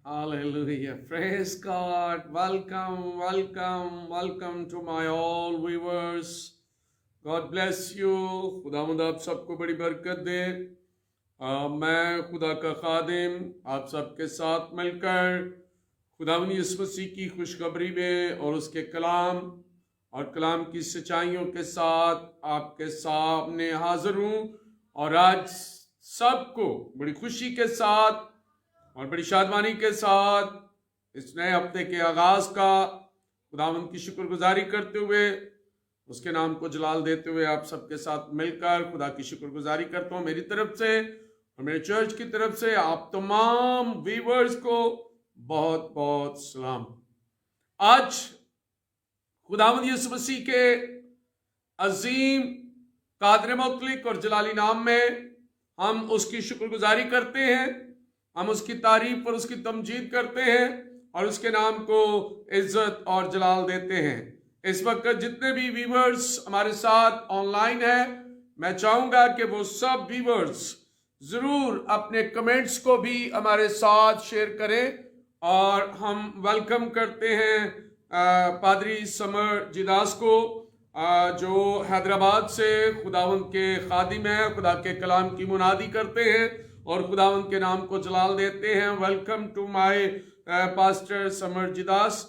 Hallelujah. Praise God. Welcome, welcome, welcome to my all viewers. God bless you. खुदावंद आप सबको बड़ी बरकत दे। मैं खुदा का खादिम आप सबके साथ मिलकर खुदावंद यीशु मसीह की खुशखबरी में और उसके कलाम और कलाम की सच्चाइयों के साथ आपके सामने हाजिर हूँ। और आज सबको बड़ी खुशी के साथ और बड़ी शादमानी के साथ इस नए हफ्ते के आगाज का खुदावंद की शुक्रगुजारी करते हुए उसके नाम को जलाल देते हुए आप सबके साथ मिलकर खुदा की शुक्रगुजारी करता हूँ। मेरी तरफ से और मेरे चर्च की तरफ से आप तमाम व्यूअर्स को बहुत बहुत सलाम। आज खुदावंद यीशु मसीह के अजीम कादर मुतलक और जलाली नाम में हम उसकी शुक्रगुजारी करते हैं, हम उसकी तारीफ और उसकी तमजीद करते हैं और उसके नाम को इज्जत और जलाल देते हैं। इस वक्त जितने भी व्यूअर्स हमारे साथ ऑनलाइन हैं, मैं चाहूँगा कि वो सब व्यूअर्स ज़रूर अपने कमेंट्स को भी हमारे साथ शेयर करें। और हम वेलकम करते हैं पादरी समर जिदास को, जो हैदराबाद से खुदावंद के खादिम हैं, खुदा के कलाम की मुनादी करते हैं और खुदावंद के नाम को जलाल देते हैं। Welcome to my pastor Samar Jidas.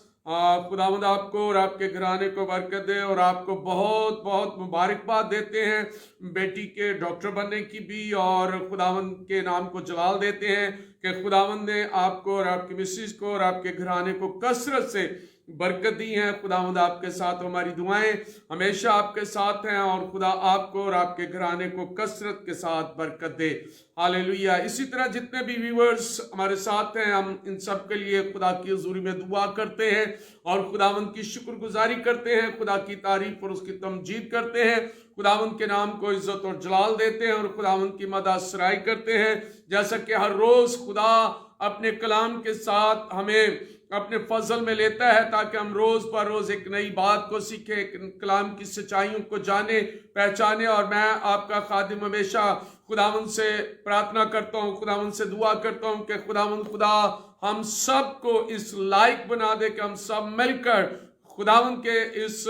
खुदावंद आपको और आपके घराने को बरकत दे और आपको बहुत बहुत मुबारकबाद देते हैं बेटी के डॉक्टर बनने की भी, और खुदावंद के नाम को जलाल देते हैं कि खुदावंद ने आपको और आपकी मिसेस को और आपके घराने को कसरत से बरकत दी है। खुदावंद आपके साथ, हमारी दुआएं हमेशा आपके साथ हैं और खुदा आपको और आपके घराने को कसरत के साथ बरकत दे। हालेलुया। इसी तरह जितने भी व्यूअर्स हमारे साथ हैं, हम इन सब के लिए खुदा की हुजूरी में दुआ करते हैं और खुदावंद की शुक्रगुजारी करते हैं, खुदा की तारीफ और उसकी तमजीद करते हैं, खुदावंद के नाम को इज्जत और जलाल देते हैं और खुदावंद की मदद सराई करते हैं। जैसा कि हर रोज खुदा अपने कलाम के साथ हमें अपने फजल में लेता है ताकि हम रोज पर रोज एक नई बात को सीखें, कलाम की सच्चाइयों को जाने पहचाने। और मैं आपका खादिम हमेशा खुदावंद से प्रार्थना करता हूँ, खुदावंद से दुआ करता हूँ कि खुदावंद खुदा हम सब को इस लायक बना दे कि हम सब मिलकर खुदावंद के इस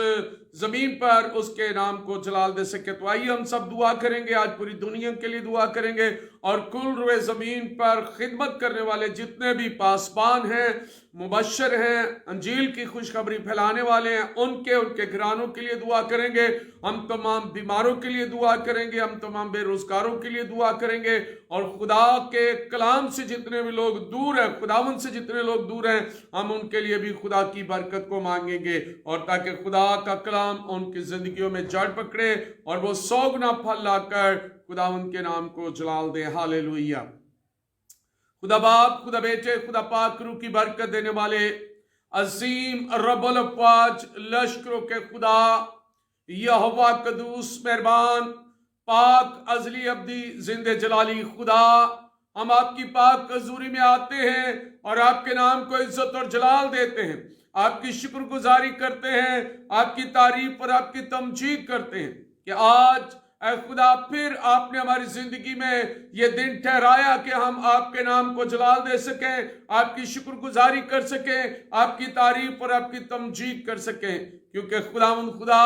जमीन पर उसके नाम को जलाल दे सके। तो आइए हम सब दुआ करेंगे, आज पूरी दुनिया के लिए दुआ करेंगे और कुल रुए जमीन पर खिदमत करने वाले जितने भी पासबान हैं, मुबशर हैं, अंजील की खुशखबरी फैलाने वाले हैं, उनके घरानों के लिए दुआ करेंगे। हम तमाम बीमारों के लिए दुआ करेंगे, हम तमाम बेरोजगारों के लिए दुआ करेंगे और खुदा के कलाम से जितने भी लोग दूर हैं, खुदावंद से जितने लोग दूर हैं, हम उनके लिए भी खुदा की बरकत को मांगेंगे और ताकि खुदा का कलाम उनकी जिंदगियों में जड़ पकड़े और वो 100 गुना फल लाकर खुदावंद के नाम को जलाल दे। हालेलुया। खुदा बाप, खुदा बेटे, खुदा पाक रूह की बरकत देने वाले अजीम रब्बुल अफ़वाज लश्करों के खुदा यहोवा कदूस मेहरबान पाक अजली अब्दी जिंदे जलाली खुदा, हम आपकी पाक हजूरी में आते हैं और आपके नाम को इज्जत और जलाल देते हैं, आपकी शुक्रगुजारी करते हैं, आपकी तारीफ और आपकी तमजीद करते हैं कि आज ऐ खुदा फिर आपने हमारी जिंदगी में ये दिन ठहराया कि हम आपके नाम को जलाल दे सकें, आपकी शुक्रगुजारी कर सकें, आपकी तारीफ और आपकी तमजीद कर सकें। क्योंकि खुदावंद खुदा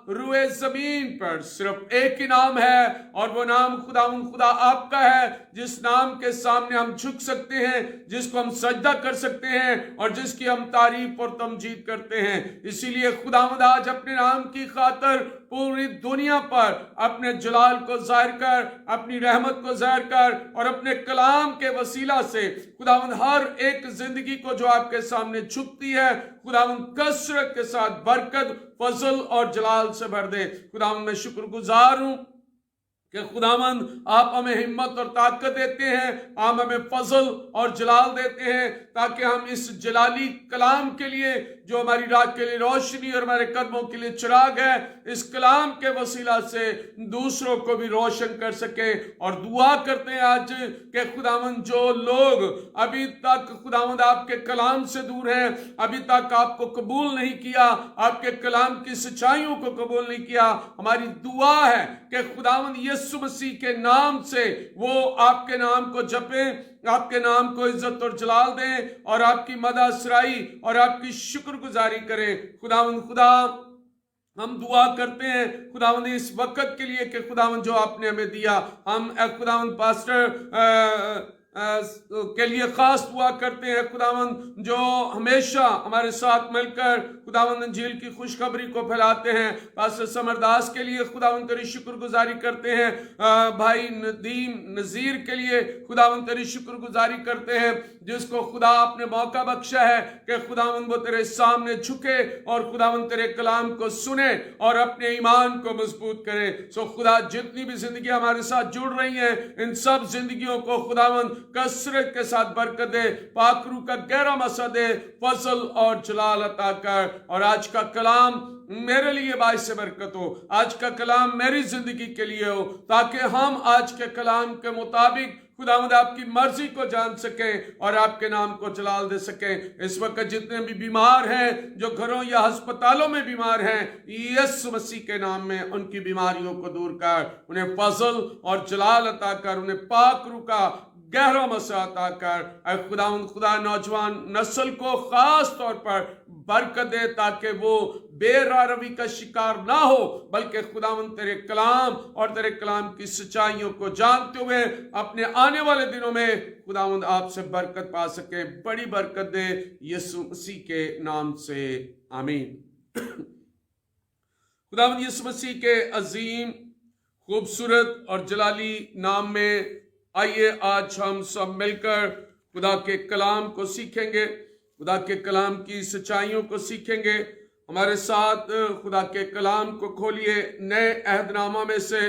रुए जमीन पर सिर्फ एक ही नाम है और वो नाम खुदावंद खुदा आपका है, जिस नाम के सामने हम झुक सकते हैं, जिसको हम सजदा कर सकते हैं और जिसकी हम तारीफ और तमजीद करते हैं। इसीलिए खुदावंद आज अपने नाम की खातिर पूरी दुनिया पर अपने जलाल को जाहिर कर, अपनी रहमत को जाहिर कर और अपने कलाम के वसीला से खुदावंद हर एक जिंदगी को जो आपके सामने झुकती है, खुदावंद कसरत के साथ बरकत, फजल और जलाल से भर दे। खुदावंद मैं शुक्रगुजार हूं कि खुदावंद आप हमें हिम्मत और ताकत देते हैं, आप हमें फजल और जलाल देते हैं ताकि हम इस जलाली कलाम के लिए जो हमारी रात के लिए रोशनी और हमारे कदमों के लिए चिराग है, इस कलाम के वसीला से दूसरों को भी रोशन कर सके। और दुआ करते हैं आज कि खुदावंद जो लोग अभी तक खुदावंद आपके कलाम से दूर हैं, अभी तक आपको कबूल नहीं किया, आपके कलाम की सच्चाइयों को कबूल नहीं किया, हमारी दुआ है कि खुदावंद यीशु मसीह के नाम से वो आपके नाम को जपें, आपके नाम को इज्जत और जलाल दें और आपकी मदद सराई और आपकी शुक्रगुजारी करें। खुदावंद खुदा, हम दुआ करते हैं खुदावंद इस वक्त के लिए कि खुदावंद जो आपने हमें दिया, हम खुदावंद पास्टर के लिए खास दुआ करते हैं खुदावंद जो हमेशा हमारे साथ मिलकर खुदावंद अंजील की खुशखबरी को फैलाते हैं। पास्टर समरदास के लिए खुदावंद तेरी शुक्रगुजारी करते हैं, भाई नदीम नज़ीर के लिए खुदावंद तेरी शुक्रगुजारी करते हैं, जिसको खुदा आपने मौका बख्शा है कि खुदावंद वो तेरे सामने झुके और खुदावंद तेरे कलाम को सुने और अपने ईमान को मजबूत करे। सो खुदा, जितनी भी जिंदगी हमारे साथ जुड़ रही हैं, इन सब जिंदगियों को खुदावंद कसरत के साथ बरकत दे, पाक रूह का गहरा मसा दे, फजल और जलाल अता कर। और आज का कलाम मेरे लिए बाइस से बरकत हो, आज का कलाम मेरी जिंदगी के लिए हो, ताकि हम आज के कलाम के मुताबिक खुदावंद आपकी मर्जी को जान सकें और आपके नाम को जलाल दे सकें। इस वक्त जितने भी बीमार हैं, जो घरों या अस्पतालों में बीमार हैं, यीशु मसीह के नाम में उनकी बीमारियों को दूर कर, उन्हें फजल और जलाल अता कर, उन्हें पाक रूह का गहरा मसा अता कर। खुदावंद खुदा, नौजवान नस्ल को खास तौर पर बरकत दे, ताकि वो बेरारवी का शिकार ना हो, बल्कि खुदावंद तेरे कलाम और तेरे कलाम की सच्चाइयों को जानते हुए अपने आने वाले दिनों में खुदावंद आपसे बरकत पा सके। बड़ी बरकत दे यीशु मसीह के नाम से, आमीन। खुदावंद यीशु मसीह के अजीम, खूबसूरत और जलाली नाम में आइए आज हम सब मिलकर खुदा के कलाम को सीखेंगे, खुदा के कलाम की सच्चाइयों को सीखेंगे। हमारे साथ खुदा के कलाम को खोलिए नए अहदनामा में से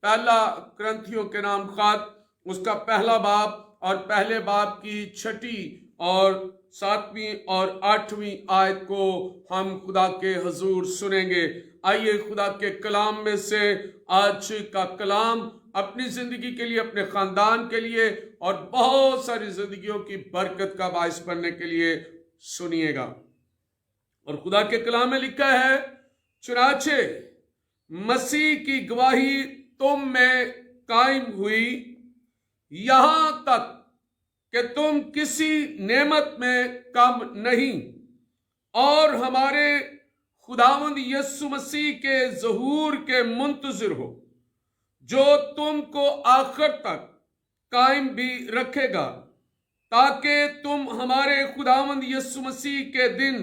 पहला कुरिन्थियों के नाम खत, उसका पहला बाब और पहले बाब की 6ठी और 7वीं और 8वीं आयत को हम खुदा के हुजूर सुनेंगे। आइए खुदा के कलाम में से आज का कलाम अपनी जिंदगी के लिए, अपने खानदान के लिए और बहुत सारी जिंदगियों की बरकत का बाइस बनने के लिए सुनिएगा। और खुदा के कलाम में लिखा है, चुनाचे मसीह की गवाही तुम में कायम हुई, यहां तक कि तुम किसी नेमत में कम नहीं, और हमारे खुदावंद यीशु मसीह के ज़हूर के मुंतज़िर हो, जो तुमको आखिर तक कायम भी रखेगा, ताकि तुम हमारे खुदावंद यीशु मसीह के दिन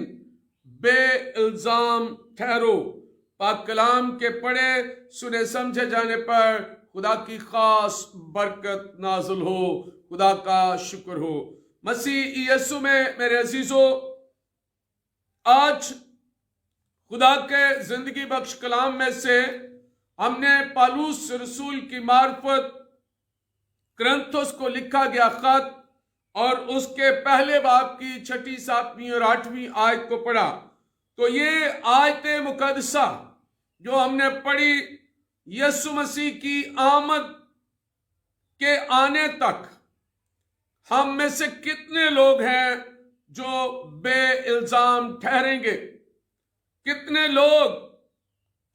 बेइल्जाम ठहरो। पाक कलाम के पढ़े सुने समझे जाने पर खुदा की खास बरकत नाजुल हो, खुदा का शुक्र हो। मसीह यीशु में मेरे अजीजों, आज खुदा के जिंदगी बख्श कलाम में से हमने पौलुस रसूल की मार्फत कुरिन्थियों को लिखा गया खत और उसके पहले बाब की 6ठी, 7वीं और 8वीं आयत को पढ़ा। तो ये आयत मुकद्दसा जो हमने पढ़ी, यीशु मसीह की आमद के आने तक हम में से कितने लोग हैं जो बेइल्जाम ठहरेंगे? कितने लोग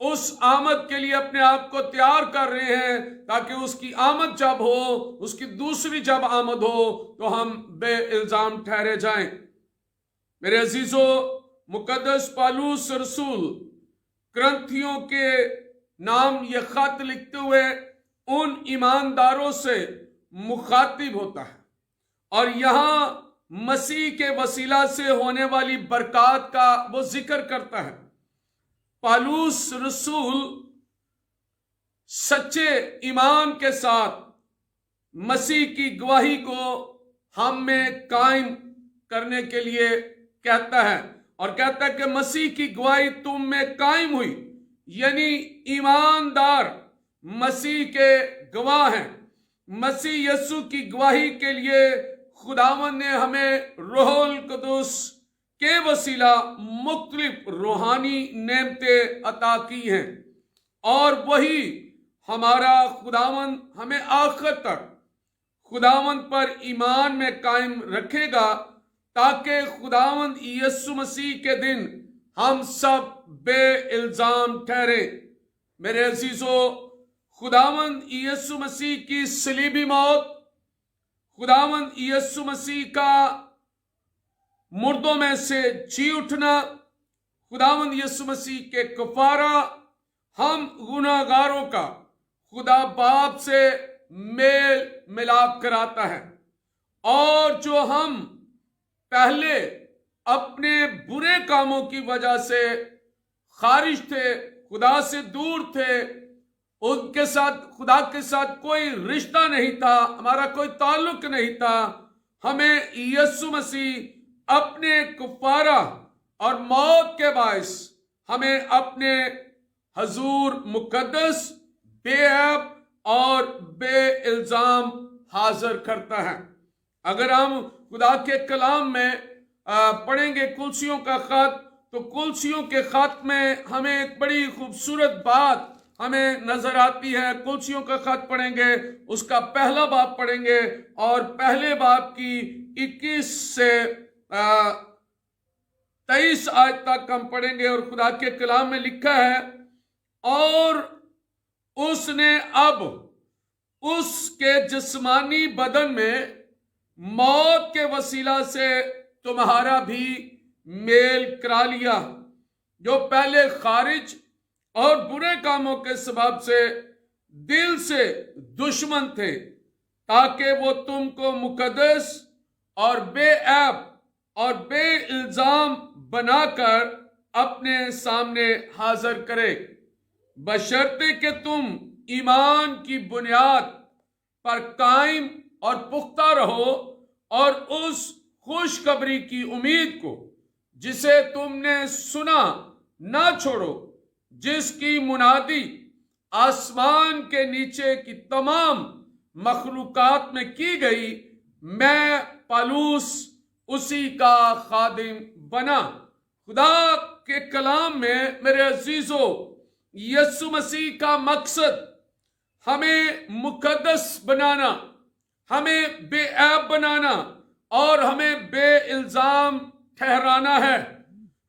उस आमद के लिए अपने आप को तैयार कर रहे हैं, ताकि उसकी आमद जब हो, उसकी दूसरी जब आमद हो, तो हम बेइल्जाम ठहरे जाएं। मेरे अजीजों, मुकद्दस पौलुस रसूल कुरिन्थियों के नाम ये खत लिखते हुए उन ईमानदारों से मुखातिब होता है और यहां मसीह के वसीला से होने वाली बरकत का वो जिक्र करता है। पौलुस रसूल सच्चे ईमान के साथ मसीह की गवाही को हम में कायम करने के लिए कहता है और कहता है कि मसीह की गवाही तुम में कायम हुई, यानी ईमानदार मसीह के गवाह हैं। मसीह यीशु की गवाही के लिए खुदावंद ने हमें रूहुल कुदुस के वसीला मुख्तलिफ रूहानी नेमतें अता की हैं और वही हमारा खुदावंद हमें आखिर तक खुदावंद पर ईमान में कायम रखेगा, ताकि खुदावंद यीशु मसीह के दिन हम सब बेइल्जाम ठहरे। मेरे अजीजों, खुदावंद यीशु मसीह की सलीबी मौत, खुदावंद यीशु मसीह का मुर्दों में से जी उठना, खुदावंद यीशु मसीह के कफारा हम गुनाहगारों का खुदा बाप से मेल मिलाप कराता है। और जो हम पहले अपने बुरे कामों की वजह से खारिज थे, खुदा से दूर थे, उनके साथ, खुदा के साथ कोई रिश्ता नहीं था, हमारा कोई ताल्लुक नहीं था, हमें यीशु मसीह अपने कफारा और मौत के बायस हमें अपने हजूर मुकद्दस, बेऐब और बेइल्जाम हाजिर करता है। अगर हम खुदा के कलाम में पढ़ेंगे कुलसियों का खत, तो कुलसियों के खत में हमें एक बड़ी खूबसूरत बात हमें नजर आती है। कुलसियों का खत पढ़ेंगे, उसका पहला बाब पढ़ेंगे और पहले बाब की 21 से 23 आयत तक हम पढ़ेंगे। और खुदा के कलाम में लिखा है, और उसने अब उसके जिस्मानी बदन में मौत के वसीला से तुम्हारा भी मेल करा लिया, जो पहले खारिज और बुरे कामों के सबब से दिल से दुश्मन थे, ताकि वो तुमको मुकद्दस और बेऐब और बेइल्जाम बनाकर अपने सामने हाजिर करे, बशर्ते कि तुम ईमान की बुनियाद पर कायम और पुख्ता रहो और उस खुशखबरी की उम्मीद को जिसे तुमने सुना ना छोड़ो, जिसकी मुनादी आसमान के नीचे की तमाम मखलूकात में की गई। मैं पौलुस उसी का खादिम बना। खुदा के कलाम में मेरे अजीजों, यीशु मसीह का मकसद हमें मुकद्दस बनाना, हमें बेऐब बनाना और हमें बेइल्जाम ठहराना है।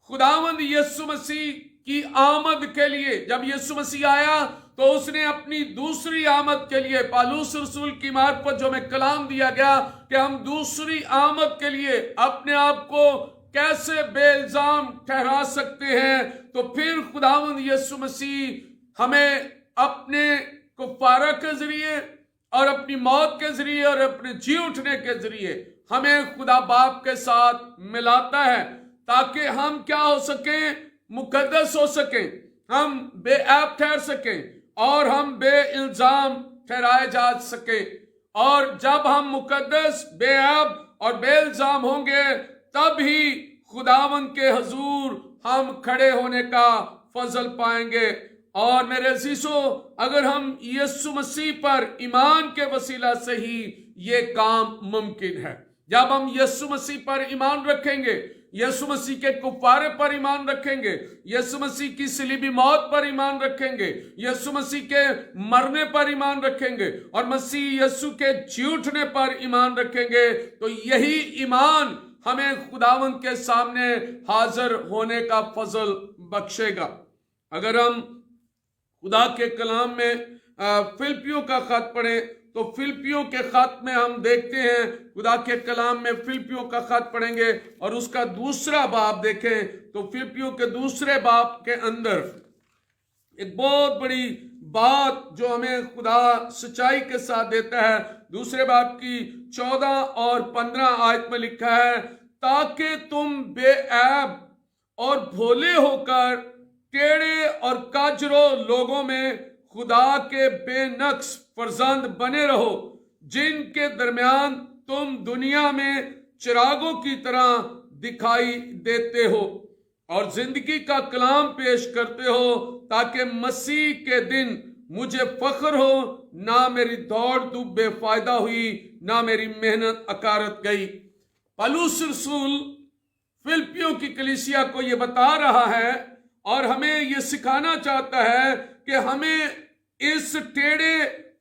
खुदावंद यीशु मसीह की आमद के लिए, जब यीशु मसीह आया तो उसने अपनी दूसरी आमद के लिए, पौलुस रसूल की मार्फत जो हमें कलाम दिया गया कि हम दूसरी आमद के लिए अपने आप को कैसे बेइल्जाम ठहरा सकते हैं, तो फिर खुदावंद यीशु मसीह हमें अपने कुफारा के जरिए और अपनी मौत के जरिए और अपने जी उठने के जरिए हमें खुदा बाप के साथ मिलाता है, ताकि हम क्या हो सकें, मुकद्दस हो सकें, हम बेऐब ठहर सकें और हम बेइल्जाम ठहराए जा सके। और जब हम मुकद्दस, बेऐब और बेइल्जाम होंगे, तब ही खुदावंद के हजूर हम खड़े होने का फजल पाएंगे। और मेरे अजीजों, अगर हम यीशु मसीह पर ईमान के वसीला से ही ये काम मुमकिन है। जब हम यीशु मसीह पर ईमान रखेंगे, यीशु मसीह के कुफारे पर ईमान रखेंगे, यीशु मसीह की सलीबी मौत पर ईमान रखेंगे, यीशु मसीह के मरने पर ईमान रखेंगे और मसीह यीशु के जी उठने पर ईमान रखेंगे, तो यही ईमान हमें खुदावंद के सामने हाजिर होने का फजल बख्शेगा। अगर हम खुदा के कलाम में फिलिपियों का खत पढ़ें, तो फिलिपियों के खत में हम देखते हैं, खुदा के कलाम में फिलिपियों का खत पढ़ेंगे और उसका दूसरा बाब देखें, तो फिलिपियों के दूसरे बाब के अंदर एक बहुत बड़ी बात जो हमें खुदा सच्चाई के साथ देता है। दूसरे बाब की 14 और 15 आयत में लिखा है, ताकि तुम बेऐब और भोले होकर टेढ़े और काजरो लोगों में खुदा के बेनक्स फर्जंद बने रहो, जिनके दरमियान तुम दुनिया में चिरागों की तरह दिखाई देते हो और जिंदगी का कलाम पेश करते हो, ताकि मसीह के दिन मुझे फख्र हो, ना मेरी दौड़ धूप बेफायदा हुई, ना मेरी मेहनत अकारत गई। पौलुस रसूल फिलिपियों की कलीसिया को यह बता रहा है और हमें यह सिखाना चाहता है कि हमें इस टेढ़े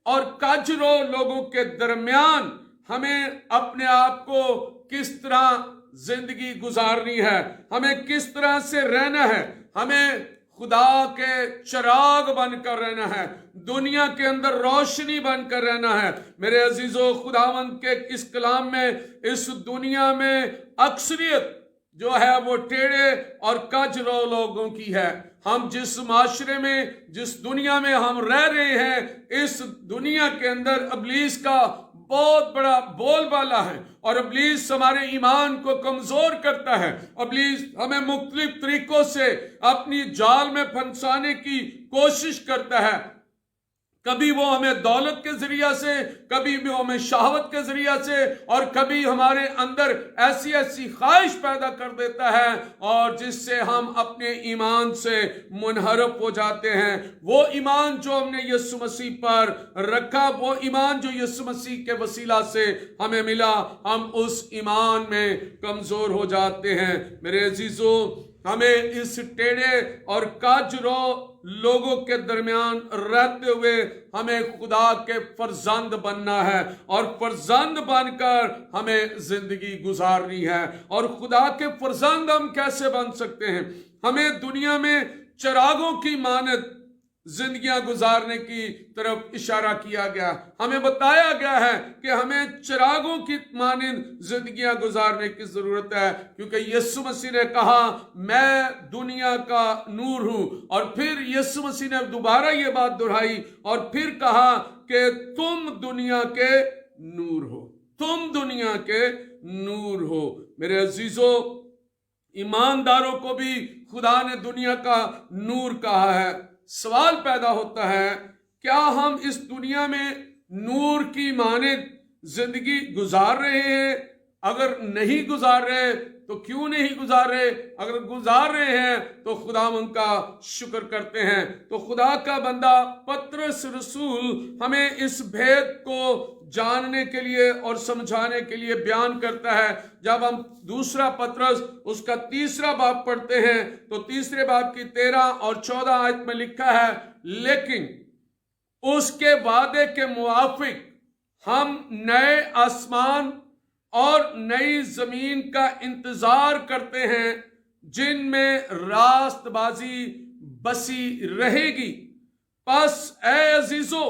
और काजरो लोगों के दरमियान हमें अपने आप को किस तरह जिंदगी गुजारनी है, हमें किस तरह से रहना है, हमें खुदा के चिराग बनकर रहना है, दुनिया के अंदर रोशनी बनकर रहना है। मेरे अजीजों, खुदावंद के इस कलाम में इस दुनिया में अक्सरियत जो है वो टेढ़े और कजरो लोगों की है। हम जिस माशरे में, जिस दुनिया में हम रह रहे हैं, इस दुनिया के अंदर इब्लीस का बहुत बड़ा बोलबाला है और इब्लीस हमारे ईमान को कमजोर करता है। इब्लीस हमें मुख्तलिफ तरीकों से अपनी जाल में फंसाने की कोशिश करता है। कभी वो हमें दौलत के जरिया से, कभी वो हमें शहावत के जरिया से, और कभी हमारे अंदर ऐसी ऐसी ख्वाहिश पैदा कर देता है और जिससे हम अपने ईमान से मुनहरफ हो जाते हैं। वो ईमान जो हमने यीशु मसीह पर रखा, वो ईमान जो यीशु मसीह के वसीला से हमें मिला, हम उस ईमान में कमजोर हो जाते हैं। मेरे अजीजों, हमें इस टेढ़े और काजरो लोगों के दरमियान रहते हुए हमें खुदा के फर्जंद बनना है और फर्जंद बनकर हमें जिंदगी गुजारनी है। और खुदा के फर्जंद हम कैसे बन सकते हैं? हमें दुनिया में चिरागों की मानद जिंदगियां गुजारने की तरफ इशारा किया गया। हमें बताया गया है कि हमें चिरागों की मानद जिंदगियां गुजारने की जरूरत है, क्योंकि यीशु मसीह ने कहा मैं दुनिया का नूर हूं। और फिर यीशु मसीह ने दोबारा ये बात दोहराई और फिर कहा कि तुम दुनिया के नूर हो, तुम दुनिया के नूर हो। मेरे अजीजों, ईमानदारों को भी खुदा ने दुनिया का नूर कहा है। सवाल पैदा होता है, क्या हम इस दुनिया में नूर की मानद जिंदगी गुजार रहे हैं? अगर नहीं गुजार रहे तो क्यों नहीं गुजार रहे? अगर गुजार रहे हैं तो खुदा उनका शुक्र करते हैं। तो खुदा का बंदा पतरस रसूल हमें इस भेद को जानने के लिए और समझाने के लिए बयान करता है। जब हम दूसरा पतरस उसका 3 बाब पढ़ते हैं तो 3 बाब की 13 और 14 आयत में लिखा है, लेकिन उसके वादे के मुआफिक हम नए आसमान और नई जमीन का इंतजार करते हैं जिनमें रास्तबाजी बसी रहेगी। बस ऐ अजीजो,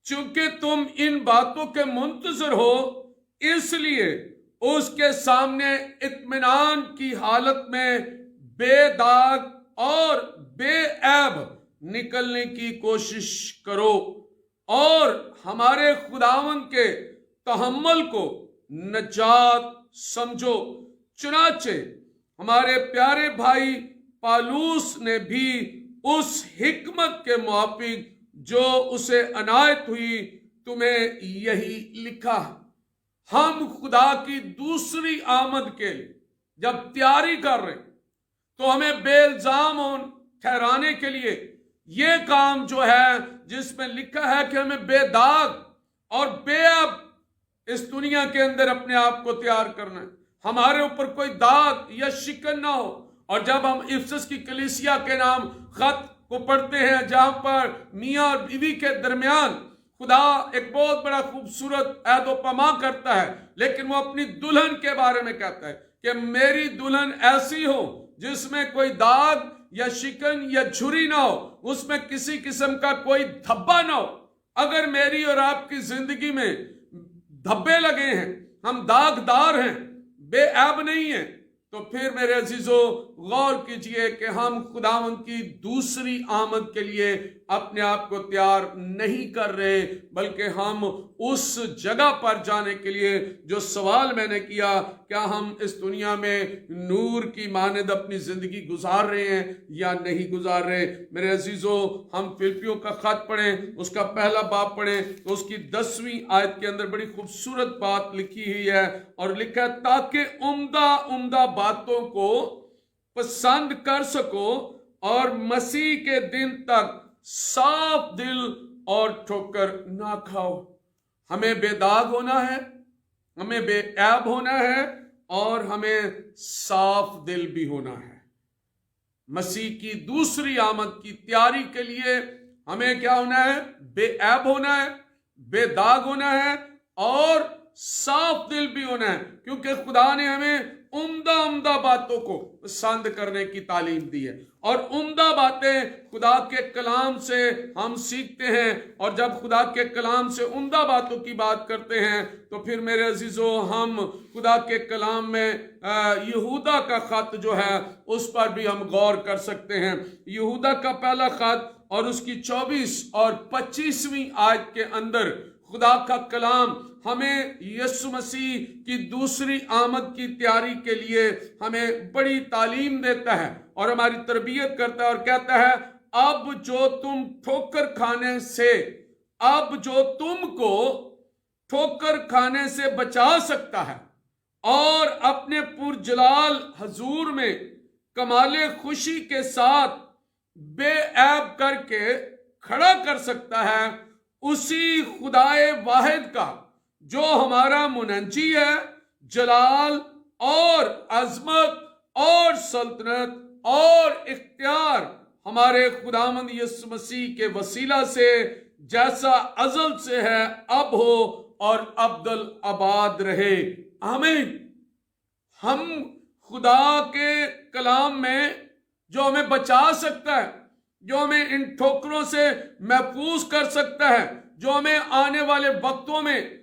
चूंकि तुम इन बातों के मुंतजर हो, इसलिए उसके सामने इत्मीनान की हालत में बेदाग और बेऐब निकलने की कोशिश करो और हमारे खुदावंद के तहम्मुल को नजात समझो। चुनाचे हमारे प्यारे भाई पालूस ने भी उस हिकमत के मुआफिक जो उसे अनायत हुई तुम्हें यही लिखा। हम खुदा की दूसरी आमद के लिए जब तैयारी कर रहे तो हमें बेइल्जाम ठहराने के लिए ये काम जो है जिसमें लिखा है कि हमें बेदाग और बेअब इस दुनिया के अंदर अपने आप को तैयार करना है, हमारे ऊपर कोई दाग या शिकन ना हो। और जब हम इफसस की कलीसिया के नाम खत को पढ़ते हैं जहां पर मियां और बीवी के दरमियान खुदा एक बहुत बड़ा खूबसूरत ऐदोपमा करता है, लेकिन वो अपनी दुल्हन के बारे में कहता है कि मेरी दुल्हन ऐसी हो जिसमें कोई दाग या शिकन या झुर्री ना हो, उसमें किसी किस्म का कोई धब्बा ना हो। अगर मेरी और आपकी जिंदगी में धब्बे लगे हैं, हम दागदार हैं, बेऐब नहीं है, तो फिर मेरे अजीजों गौर कीजिए कि हम खुदावंद की दूसरी आमद के लिए अपने आप को तैयार नहीं कर रहे, बल्कि हम उस जगह पर जाने के लिए जो सवाल मैंने किया, क्या हम इस दुनिया में नूर की मानद अपनी जिंदगी गुजार रहे हैं या नहीं गुजार रहे। मेरे अजीजों, हम फिलिपियों का खत पढ़ें, उसका 1 बाब पढ़ें तो उसकी 10वीं आयत के अंदर बड़ी खूबसूरत बात लिखी हुई है और लिखा है, ताकि उम्दा बातों को पसंद कर सको और मसीह के दिन तक साफ दिल और ठोकर ना खाओ। हमें बेदाग होना है, हमें बेऐब होना है और हमें साफ दिल भी होना है। मसीह की दूसरी आमद की तैयारी के लिए हमें क्या होना है? बेऐब होना है, बेदाग होना है और साफ दिल भी होना है, क्योंकि खुदा ने हमें उम्दा बातों को पसंद करने की तालीम दी है। और उम्दा बातें खुदा के कलाम से हम सीखते हैं, और जब खुदा के कलाम से उम्दा बातों की बात करते हैं तो फिर मेरे अजीजों हम खुदा के कलाम में यहूदा का खत जो है उस पर भी हम गौर कर सकते हैं। यहूदा का पहला खत और उसकी 24 और 25वीं आयत के अंदर खुदा का कलाम हमें यीशु मसीह की दूसरी आमद की तैयारी के लिए हमें बड़ी तालीम देता है और हमारी तरबियत करता है, और कहता है अब जो तुमको ठोकर खाने से बचा सकता है और अपने पुरजलाल हजूर में कमाले खुशी के साथ बेऐब करके खड़ा कर सकता है, उसी खुदाए वाहिद का जो हमारा मुनंजी है, जलाल और अजमत और सल्तनत और इख्तियार हमारे खुदावंद यीशु मसीह के वसीला से जैसा अज़ल से है, अब हो और अब्दुल आबाद रहे। आमीन। हम खुदा के कलाम में जो हमें बचा सकता है, जो हमें इन ठोकरों से महफूज कर सकता है, जो हमें आने वाले वक्तों में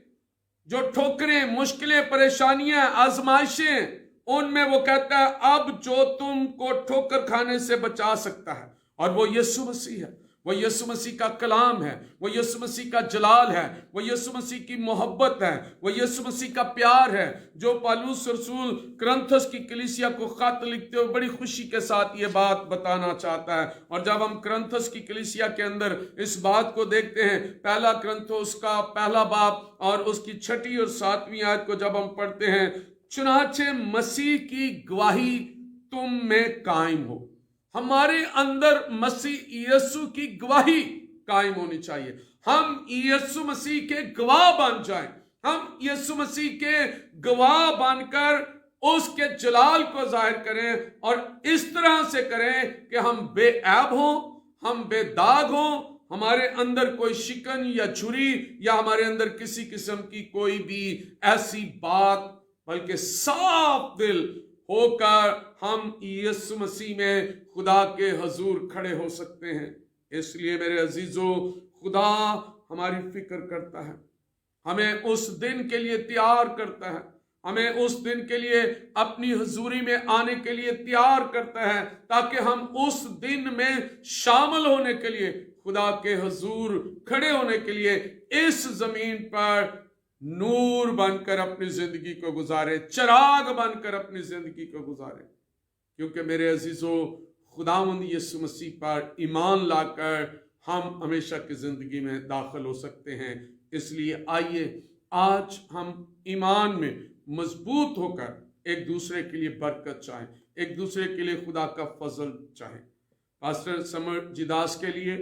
जो ठोकरें, मुश्किलें, परेशानियां, आजमाइशें, उनमें वो कहता है अब जो तुमको ठोकर खाने से बचा सकता है, और वो यीशु मसीह है, वो यीशु मसीह का कलाम है, वो यीशु मसीह का जलाल है, वो यीशु मसीह की मोहब्बत है, वो यीशु मसीह का प्यार है, जो पौलुस रसूल कुरिन्थुस की कलीसिया को खत लिखते हुए बड़ी खुशी के साथ ये बात बताना चाहता है। और जब हम कुरिन्थुस की कलीसिया के अंदर इस बात को देखते हैं, पहला कुरिन्थुस का पहला बाब और उसकी 6 और 7वीं आयत को जब हम पढ़ते हैं, चुनाचे मसीह की गवाही तुम में कायम हो। हमारे अंदर मसीह यीशु की गवाही कायम होनी चाहिए। हम यीशु मसीह के गवाह बन जाएं, हम यीशु मसीह के गवाह बनकर उसके जलाल को जाहिर करें, और इस तरह से करें कि हम बेऐब हों, हम बेदाग हों, हमारे अंदर कोई शिकन या झुर्री या हमारे अंदर किसी किस्म की कोई भी ऐसी बात, बल्कि साफ दिल होकर हम यीशु मसीह में खुदा के हजूर खड़े हो सकते हैं। इसलिए मेरे अजीजों, खुदा हमारी फिक्र करता है, हमें उस दिन के लिए तैयार करता है, हमें उस दिन के लिए अपनी हजूरी में आने के लिए तैयार करता है, ताकि हम उस दिन में शामिल होने के लिए, खुदा के हजूर खड़े होने के लिए इस जमीन पर नूर बनकर अपनी जिंदगी को गुजारे, चिराग बनकर अपनी जिंदगी को गुजारे। क्योंकि मेरे अजीजों, खुदावंद यीशु मसीह पर ईमान लाकर हम हमेशा की जिंदगी में दाखिल हो सकते हैं। इसलिए आइए आज हम ईमान में मजबूत होकर एक दूसरे के लिए बरकत चाहें, एक दूसरे के लिए खुदा का फजल चाहें। पास्टर समर जिदास के लिए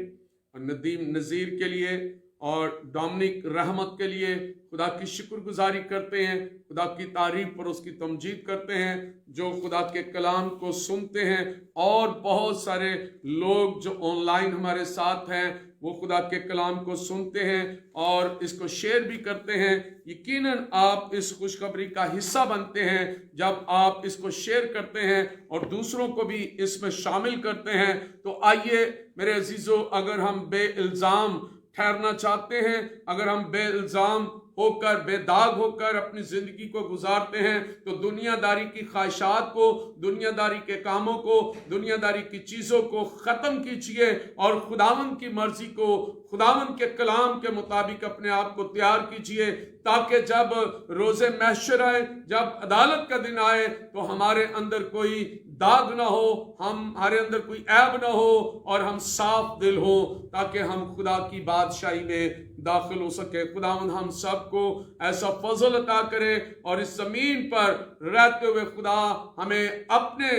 और नदीम नज़ीर के लिए और डोमिनिक रहमत के लिए खुदा की शुक्रगुजारी करते हैं, खुदा की तारीफ और उसकी तमजीद करते हैं, जो खुदा के कलाम को सुनते हैं। और बहुत सारे लोग जो ऑनलाइन हमारे साथ हैं वो खुदा के कलाम को सुनते हैं और इसको शेयर भी करते हैं। यकीनन आप इस खुशखबरी का हिस्सा बनते हैं जब आप इसको शेयर करते हैं और दूसरों को भी इसमें शामिल करते हैं। तो आइए मेरे अजीजों, अगर हम बेइल्ज़ाम ठहरना चाहते हैं, अगर हम बेइल्ज़ाम होकर, बेदाग होकर अपनी जिंदगी को गुजारते हैं, तो दुनियादारी की ख्वाहिशात को, दुनियादारी के कामों को, दुनियादारी की चीज़ों को ख़त्म कीजिए और खुदावंद की मर्जी को, खुदावंद के कलाम के मुताबिक अपने आप को तैयार कीजिए, ताकि जब रोज़े महशर आए, जब अदालत का दिन आए, तो हमारे अंदर कोई दाग ना हो, हमारे अंदर कोई ऐब ना हो और हम साफ दिल हो, ताकि हम खुदा की बादशाही में दाखिल हो सके। खुदावंद हम सबको ऐसा फजल अता करे और इस जमीन पर रहते हुए खुदा हमें अपने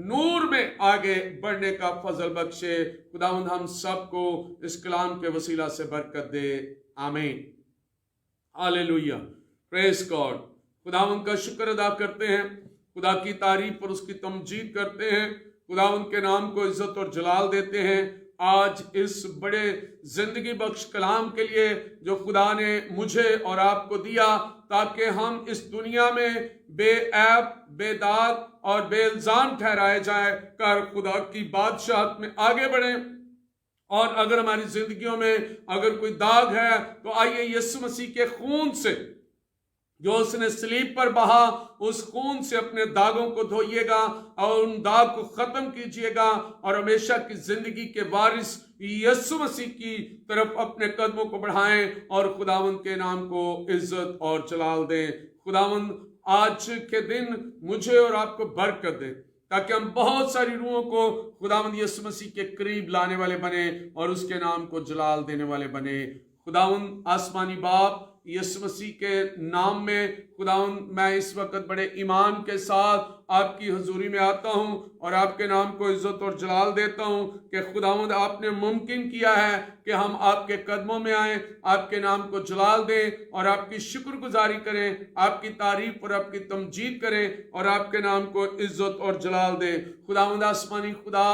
नूर में आगे बढ़ने का फजल बख्शे। खुदावंद हम सबको इस कलाम के वसीला से बरकत दे। आमीन। Hallelujah, praise God. खुदावंद का शुक्र अदा करते हैं, खुदा की तारीफ और उसकी तमजीद करते हैं, खुदावंद के नाम को इज्जत और जलाल देते हैं। آج اس بڑے زندگی بخش کلام کے لیے جو خدا نے مجھے اور آپ کو دیا، تاکہ ہم اس دنیا میں بے عیب، بے داغ اور بے الزام ٹھہرائے جائیں کر خدا کی بادشاہت میں آگے بڑھیں۔ اور اگر ہماری زندگیوں میں اگر کوئی داغ ہے تو آئیے یسوع مسیح کے خون سے جو اس نے صلیب پر بہا، اس خون سے اپنے داغوں کو دھوئیے گا اور ان داغ کو ختم کیجیے گا، اور ہمیشہ کی زندگی کے وارث یسوع مسیح کی طرف اپنے قدموں کو بڑھائیں اور خداوند کے نام کو عزت اور جلال دیں۔ خداوند آج کے دن مجھے اور آپ کو برکت دے، تاکہ ہم بہت ساری روحوں کو خداوند یسوع مسیح کے قریب لانے والے بنے اور اس کے نام کو جلال دینے والے بنے۔ خداوند آسمانی باپ، یسوع مسیح کے نام میں خداوند میں اس وقت بڑے ایمان کے ساتھ آپ کی حضوری میں آتا ہوں اور آپ کے نام کو عزت اور جلال دیتا ہوں کہ خداوند آپ نے ممکن کیا ہے کہ ہم آپ کے قدموں میں آئیں، آپ کے نام کو جلال دیں اور آپ کی شکر گزاری کریں، آپ کی تعریف اور آپ کی تمجید کریں اور آپ کے نام کو عزت اور جلال دیں۔ خداوند آسمانی خدا،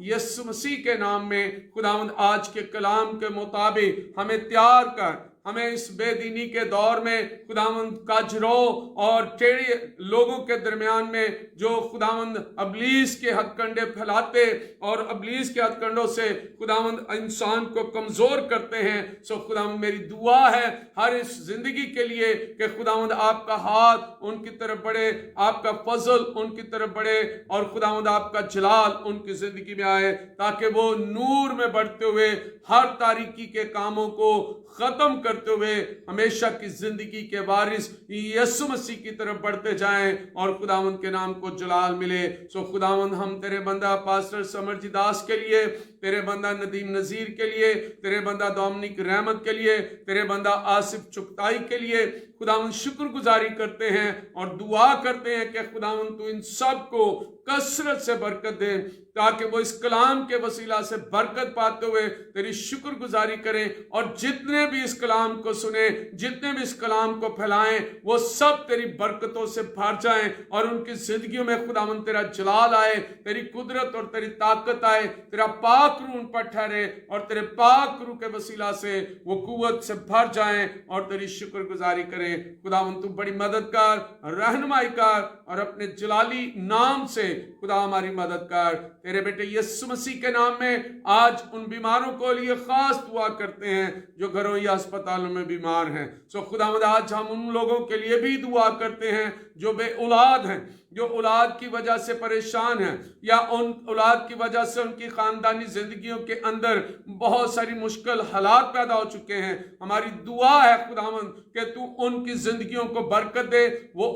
یسوع مسیح کے نام میں خداوند آج کے کلام کے مطابق ہمیں تیار کر، ہمیں اس بے دینی کے دور میں خداوند کاجرو اور ٹیڑے لوگوں کے درمیان میں جو خداوند ابلیس کے ہتھ کنڈے پھیلاتے اور ابلیس کے ہتھ کنڈوں سے خداوند انسان کو کمزور کرتے ہیں، سو خداوند میری دعا ہے ہر اس زندگی کے لیے کہ خداوند آپ کا ہاتھ ان کی طرف بڑھے، آپ کا فضل ان کی طرف بڑھے اور خداوند آپ کا جلال ان کی زندگی میں آئے، تاکہ وہ نور میں بڑھتے ہوئے ہر تاریکی کے کاموں کو ختم کرتے ہوئے ہمیشہ کی زندگی کے وارث یسوع مسیح کی طرف بڑھتے جائیں اور خداوند کے نام کو جلال ملے۔ سو خداوند ہم تیرے بندہ پاسٹر سمرجی داس کے لیے، تیرے بندہ ندیم نذیر کے لیے، تیرے بندہ ڈومنک رحمت کے لیے، تیرے بندہ آصف چکتائی کے لیے خداوند شکر گزاری کرتے ہیں اور دعا کرتے ہیں کہ خداوند تو ان سب کو کثرت سے برکت دے، تاکہ وہ اس کلام کے وسیلہ سے برکت پاتے ہوئے تیری شکر گزاری کریں، اور جتنے بھی اس کلام کو سنیں، جتنے بھی اس کلام کو پھیلائیں، وہ سب تیری برکتوں سے بھر جائیں اور ان کی زندگیوں میں خداوند تیرا جلال آئے، تیری قدرت اور تیری طاقت آئے، تیرا پاک روح ان پر ٹھہرے اور تیرے پاک روح کے وسیلہ سے وہ قوت سے بھر جائیں اور تیری شکر گزاری کریں۔ خداوند تو بڑی مددگار، رہنمائی کار اور اپنے جلالی نام سے خدا ہماری مدد کر۔ تیرے بیٹے یسوع مسیح کے نام میں آج ان بیماروں کو لیے خاص دعا کرتے ہیں جو گھروں یا اسپتالوں میں بیمار ہیں۔ سو خداوند آج ہم ان لوگوں کے لیے بھی دعا کرتے ہیں جو بے اولاد ہیں، جو اولاد کی وجہ سے پریشان ہیں، یا ان اولاد کی وجہ سے ان کی خاندانی زندگیوں کے اندر بہت ساری مشکل حالات پیدا ہو چکے ہیں۔ ہماری دعا ہے خداوند کہ تو ان کی زندگیوں کو برکت دے، وہ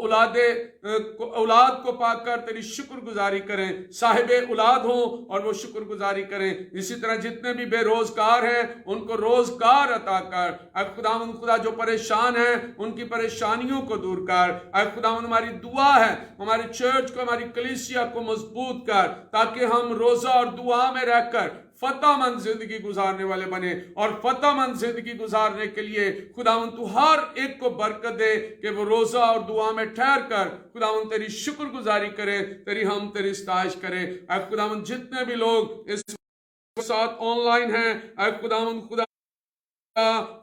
اولاد کو پا کر تیری شکر گزاری کریں، صاحب اولاد ہوں اور وہ شکر گزاری کریں۔ اسی طرح جتنے بھی بے روزگار ہیں ان کو روزگار عطا کر۔ اے خداوند خدا جو پریشان ہیں ان کی پریشانیوں کو دور کر۔ اے خداوند ہماری دعا ہے ہماری چرچ کو، ہماری کلیسیا کو مضبوط کر، تاکہ ہم روزہ اور دعا میں رہ کر فتح مند زندگی گزارنے والے بنے، اور فتح مند زندگی گزارنے کے لیے خداوند تو ہر ایک کو برکت دے کہ وہ روزہ اور دعا میں ٹھہر کر خداوند تیری شکر گزاری کرے، تیری ستائش کرے۔ اے خداوند جتنے بھی لوگ اس ساتھ آن لائن ہیں، اے خداوند خدا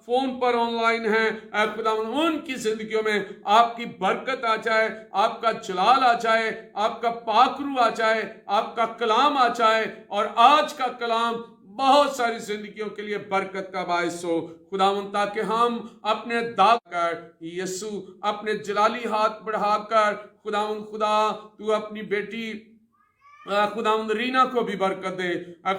فون پر آن لائن ہیں، اے خداوند ان کی زندگیوں میں آپ کی برکت آ جائے، آپ کا جلال آ جائے، آپ کا پاک روح آ جائے، آپ کا کلام آ جائے، اور آج کا کلام بہت ساری زندگیوں کے لیے برکت کا باعث ہو خداوند، تاکہ ہم اپنے داغ کر یسوع اپنے جلالی ہاتھ بڑھا کر خداوند خدا تو اپنی بیٹی خداوند رینا کو بھی برکت دے،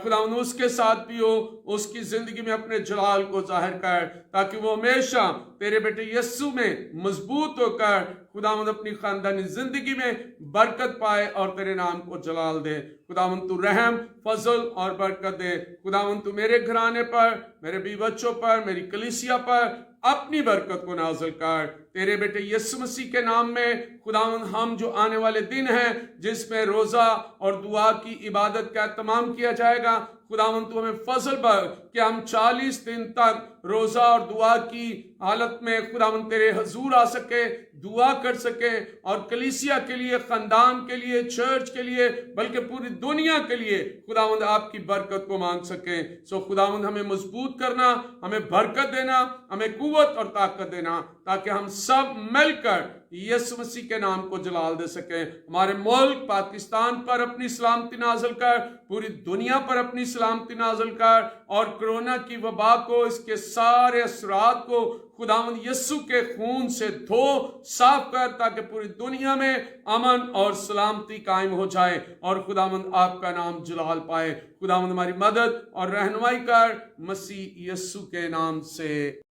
خداوند اس کے ساتھ بھی ہو، اس کی زندگی میں اپنے جلال کو ظاہر کر، تاکہ وہ ہمیشہ تیرے بیٹے یسوع میں مضبوط ہو کر خداوند اپنی خاندانی زندگی میں برکت پائے اور تیرے نام کو جلال دے۔ خداوند تو رحم، فضل اور برکت دے۔ خداوند تو میرے گھرانے پر، میرے بی بچوں پر، میری کلیسیا پر اپنی برکت کو نازل کر۔ تیرے بیٹے یسوع مسیح کے نام میں خداوند ہم جو آنے والے دن ہیں جس میں روزہ اور دعا کی عبادت کا اہتمام کیا جائے گا، خداوند تو ہمیں فضل بخش کہ ہم 40 دن تک روزہ اور دعا کی حالت میں خداوند تیرے حضور آ سکے، دعا کر سکے، اور کلیسیا کے لیے، خاندان کے لیے، چرچ کے لیے، بلکہ پوری دنیا کے لیے خداوند آپ کی برکت کو مانگ سکیں۔ سو خداوند ہمیں مضبوط کرنا، ہمیں برکت دینا، ہمیں قوت اور طاقت دینا، تاکہ ہم سب مل کر یسوع مسیح کے نام کو جلال دے سکیں۔ ہمارے ملک پاکستان پر اپنی سلامتی نازل کر، پوری دنیا پر اپنی سلامتی نازل کر، اور کرونا کی وبا کو، اس کے سارے اثرات کو خداوند یسوع کے خون سے دھو صاف کر، تاکہ پوری دنیا میں امن اور سلامتی قائم ہو جائے اور خداوند آپ کا نام جلال پائے۔ خداوند ہماری مدد اور رہنمائی کر، مسیح یسوع کے نام سے۔